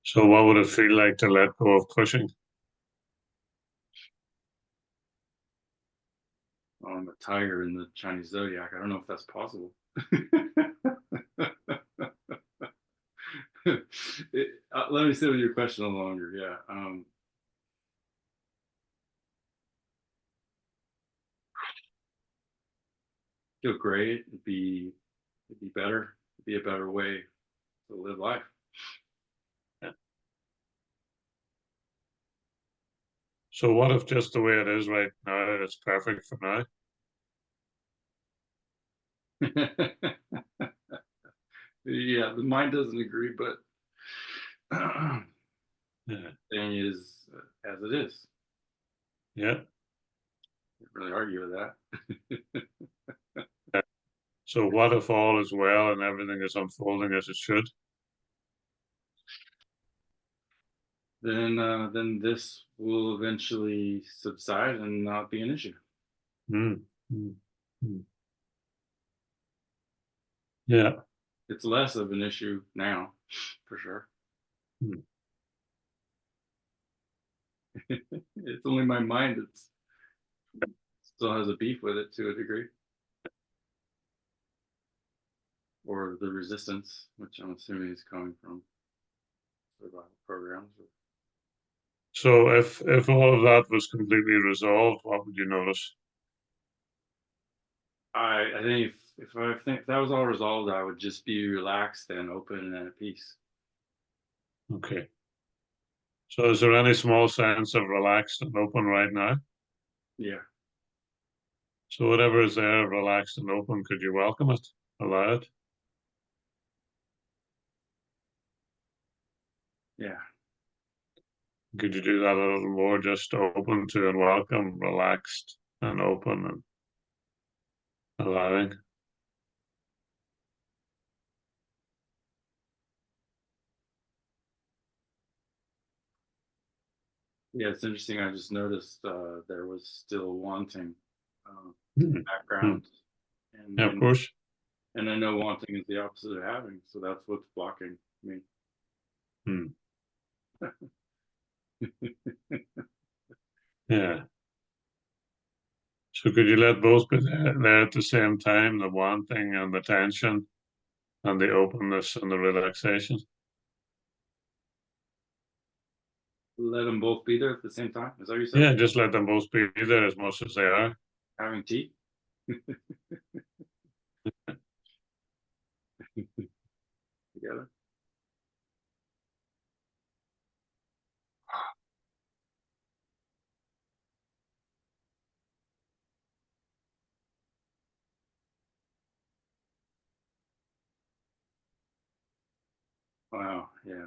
So what would it feel like to let go of pushing? I'm a tiger in the Chinese zodiac. I don't know if that's possible. Let me sit with your question a little longer. Yeah. Feel great. It'd be better. It'd be a better way to live life. Yeah. So what if just the way it is right now, it's perfect for now? Yeah, the mind doesn't agree, but Yeah. thing is as it is. Yeah. Can't really argue with that. So what if all is well and everything is unfolding as it should? Then this will eventually subside and not be an issue. Mm. Mm. Mm. Yeah. It's less of an issue now, for sure. Mm. It's only my mind that's still has a beef with it to a degree, or the resistance, which I'm assuming is coming from survival programs. So if all of that was completely resolved, what would you notice? I think if that was all resolved, I would just be relaxed and open and at peace. Okay. So is there any small sense of relaxed and open right now? Yeah. So whatever is there, relaxed and open, could you welcome it? Allow it? Yeah. Could you do that a little more? Just open to and welcome, relaxed and open and allowing. Yeah, it's interesting. I just noticed there was still wanting Mm. background, Yeah, of course. and I know wanting is the opposite of having, so that's what's blocking me. Hmm. Yeah. So could you let both be there at the same time, the wanting and the tension and the openness and the relaxation? Let them both be there at the same time. Is that what you said? Yeah, just let them both be there as much as they are. Having tea. Together. Wow. Yeah.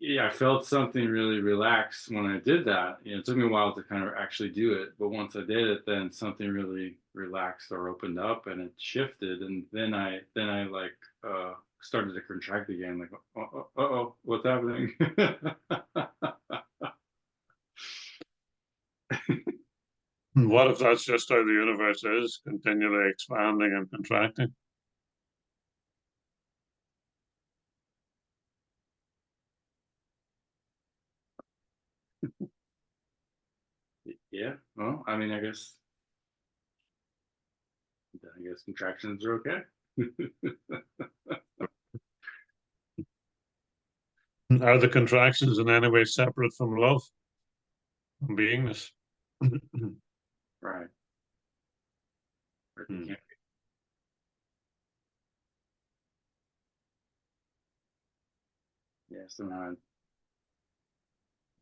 yeah, I felt something really relax when I did that. You know, it took me a while to kind of actually do it, but once I did it, then something really relaxed or opened up, and it shifted, and then I like started to contract again, like, what's happening? What if that's just how the universe is, continually expanding and contracting? Yeah, well, I mean, I guess contractions are okay. Are the contractions in any way separate from love, from beingness? Right. Or they can't be. Yeah, somehow I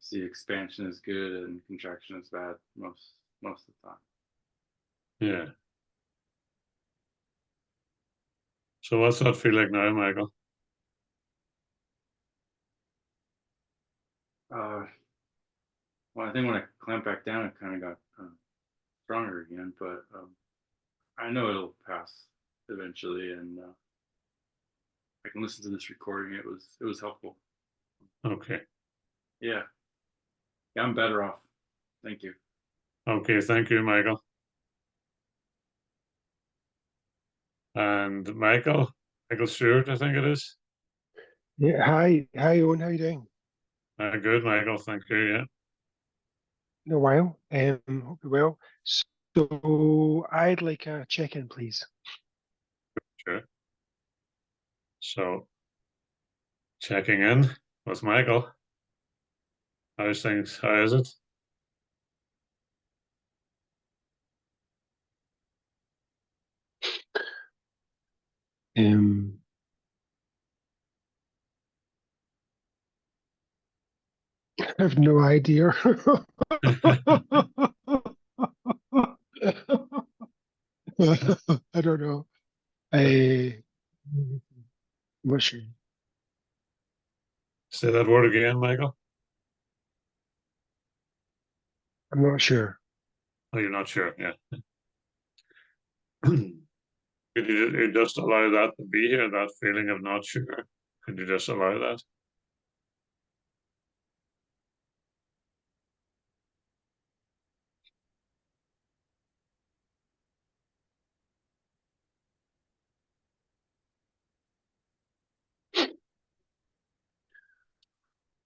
see expansion is good and contraction is bad most of the time. Yeah. So what's that feel like now, Michael? Well, I think when I clamped back down, it kind of got stronger again, but I know it'll pass eventually, and I can listen to this recording. It was helpful. Okay. Yeah, I'm better off. Thank you. Okay, thank you, Michael. And Michael Stewart, I think it is. Yeah, hi, Owen, how you doing? Good, Michael, thank you. Yeah. In a while. Hope you're well. So I'd like a check-in, please. Sure. So checking in with Michael. How's things? How is it? Um, I have no idea. I don't know. I'm not sure. Say that word again, Michael. I'm not sure. Oh, you're not sure. Yeah. Could you just allow that to be here, that feeling of not sure? Could you just allow that?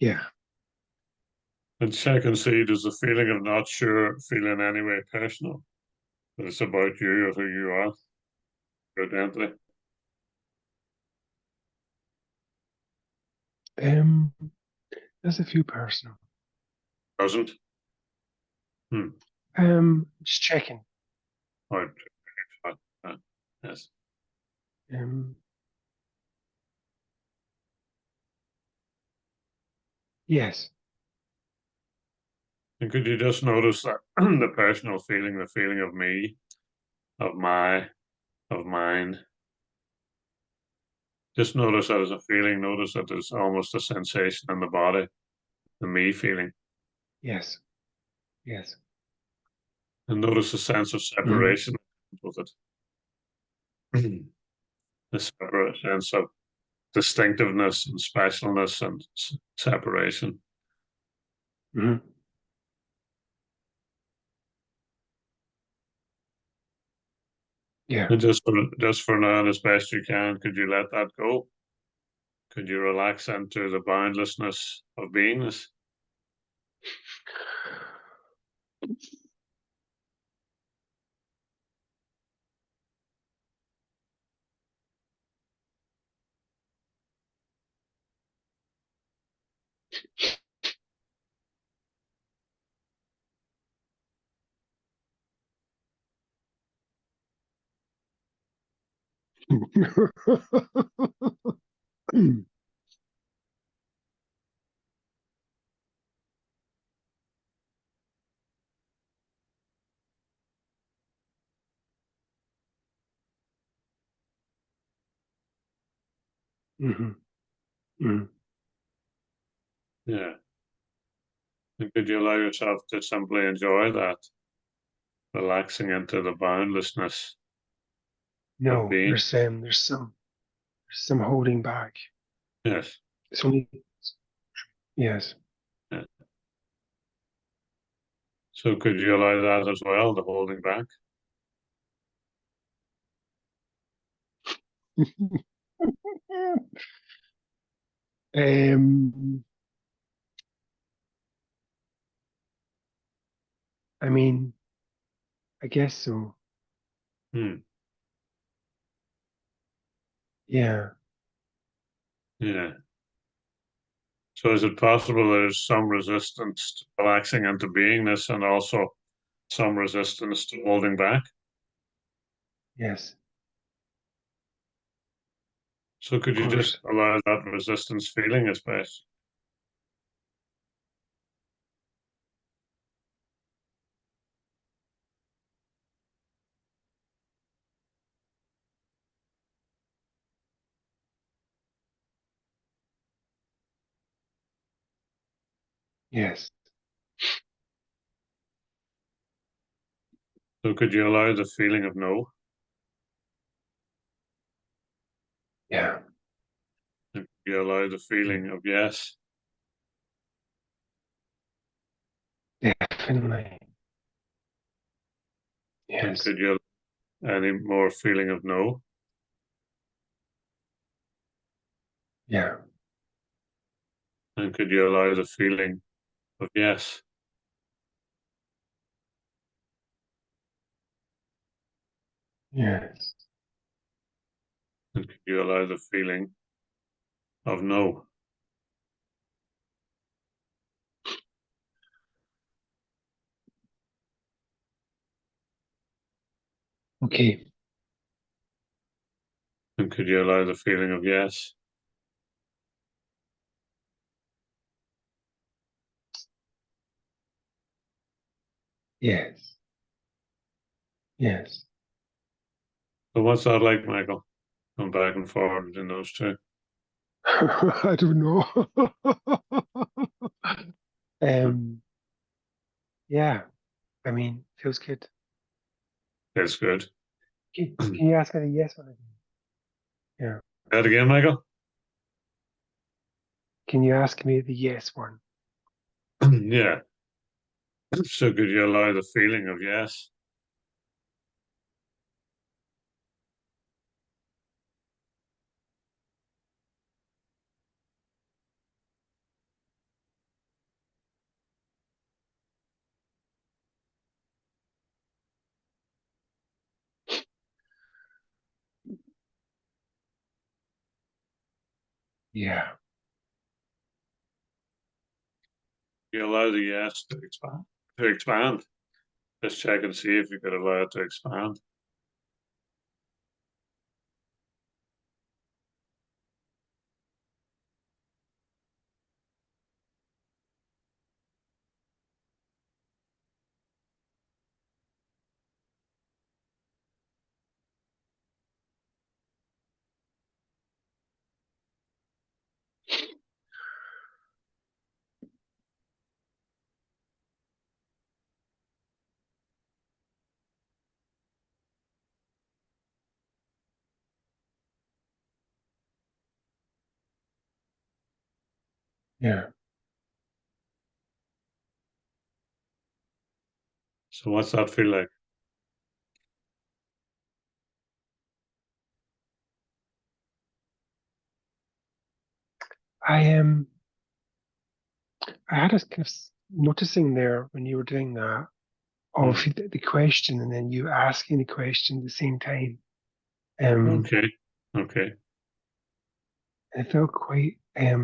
Yeah. And check and see, does the feeling of not sure feel in any way personal? That it's about you or who you are, your identity? There's a few personal. Doesn't? Just checking. Right. Yes. Yes. And could you just notice that the personal feeling, the feeling of me, of mine? Just notice that as a feeling. Notice that there's almost a sensation in the body, the me feeling. Yes. Yes. And notice a sense of separation with it. The separate sense of distinctiveness and specialness and separation. Mm-hmm. Yeah. And just for now, and as best you can, could you let that go? Could you relax into the boundlessness of beingness? Mm-hmm. Mm-hmm. Yeah. And could you allow yourself to simply enjoy that, relaxing into the boundlessness No, of being? there's some holding back. Yes. It's only, yes. Yeah. So could you allow that as well, the holding back? Um, I mean, I guess so. Hmm. Yeah. Yeah. So is it possible there's some resistance to relaxing into beingness and also some resistance to holding back? Yes. So could Of you just course. allow that resistance feeling as best? Yes. So could you allow the feeling of no? Yeah. And could you allow the feeling of yes? Definitely. And Yes. could you any more feeling of no? Yeah. And could you allow the feeling of yes? Yes. And could you allow the feeling of no? Okay. And could you allow the feeling of yes? Yes. Yes. So what's that like, Michael? Going back and forward in those two. I don't know. Yeah. I mean, feels good. It's good. Can you ask me the yes one again? Yeah. That again, Michael? Can you ask me the yes one? Yeah. So could you allow the feeling of yes? Yeah. You allow the yes to expand. To expand. Just check and see if you could allow it to expand. Yeah. So what's that feel like? I am. I had a kind of noticing there when you were doing that of the question and then you asking the question at the same time. Okay. Okay. It felt quite. I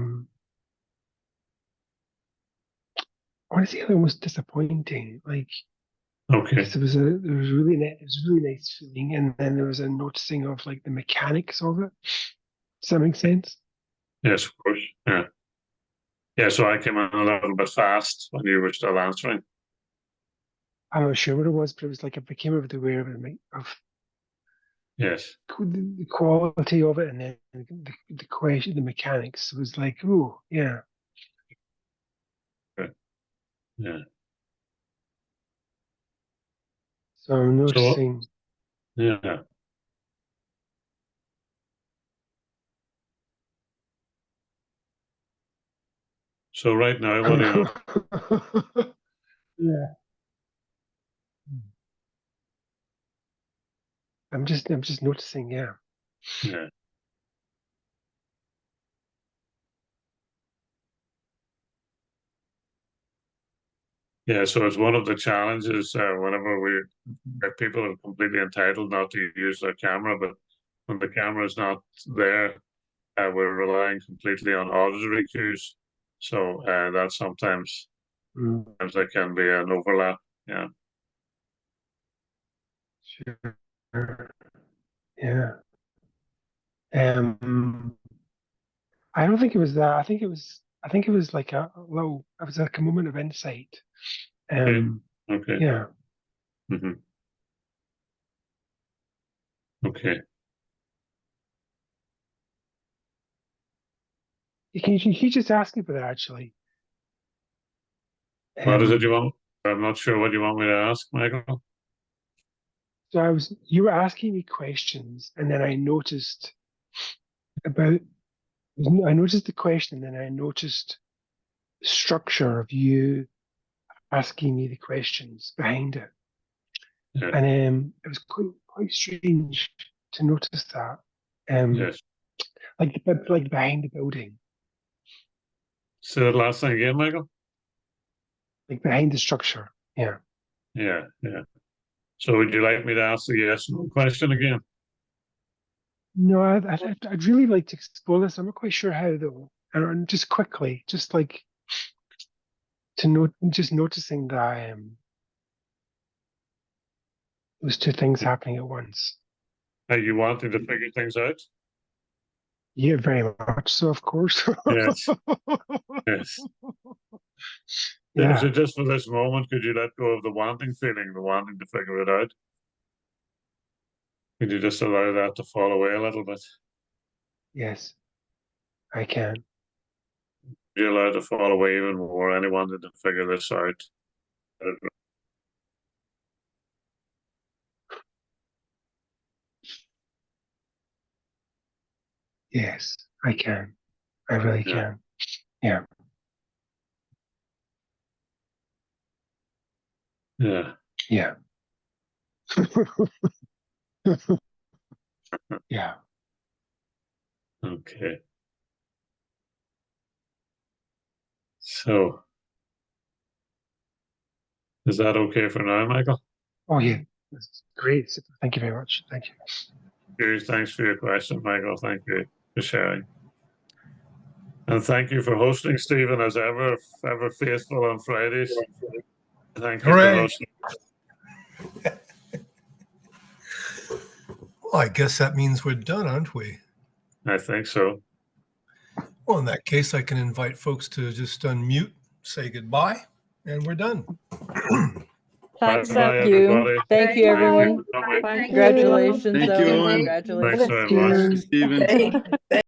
want to say almost disappointing. Like Okay. because there was really it was a really nice feeling, and then there was a noticing of like the mechanics of it. Does that make sense? Yes, of course. Yeah. Yeah, so I came in a little bit fast when you were still answering. I'm not sure what it was, but it was like I became aware of it, of Yes. the quality of it, and then the question, the mechanics was like, oh yeah, Yeah. So I'm noticing. Yeah. So right now, what do you? Yeah. I'm just noticing, yeah. Yeah. Yeah, so it's one of the challenges whenever people are completely entitled not to use their camera, but when the camera is not there, we're relying completely on auditory cues. So that sometimes there can be an overlap. Yeah. Sure. Yeah. I don't think it was that. I think it was like a little. It was like a moment of insight. Okay. Yeah. Mm-hmm. Okay. He just asked me for that actually. What is it you want? I'm not sure what you want me to ask, Michael. So you were asking me questions, and then I noticed the question, and then I noticed the structure of you asking me the questions behind it. Yeah. And it was quite strange to notice that. Yes. Like behind the building. Say that last thing again, Michael. Like behind the structure. Yeah. Yeah. Yeah. So would you like me to ask the yes/no question again? No, I'd really like to explore this. I'm not quite sure how though. And just quickly, just like just noticing that those two things happening at once. Are you wanting to figure things out? Yeah, very much so, of course. Yes. Yes. Yeah. So just for this moment, could you let go of the wanting feeling, the wanting to figure it out? Could you just allow that to fall away a little bit? Yes, I can. You allow it to fall away even more. Anyone to figure this out? Yes, I can. I really can. Yeah. Yeah. Yeah. Yeah. Okay. So, is that okay for now, Michael? Oh yeah, that's great. Thank you very much. Thank you. Cheers. Thanks for your question, Michael. Thank you for sharing. And thank you for hosting, Stephen, as ever faithful on Fridays. Thank you for hosting. Well, I guess that means we're done, aren't we? I think so. Well, in that case, I can invite folks to just unmute, say goodbye, and we're done. Thank Bye, you. everybody. Thank you, everyone. Thank you. Congratulations, Thank you, Owen. Owen. Congratulations. Thanks very much. Stephen.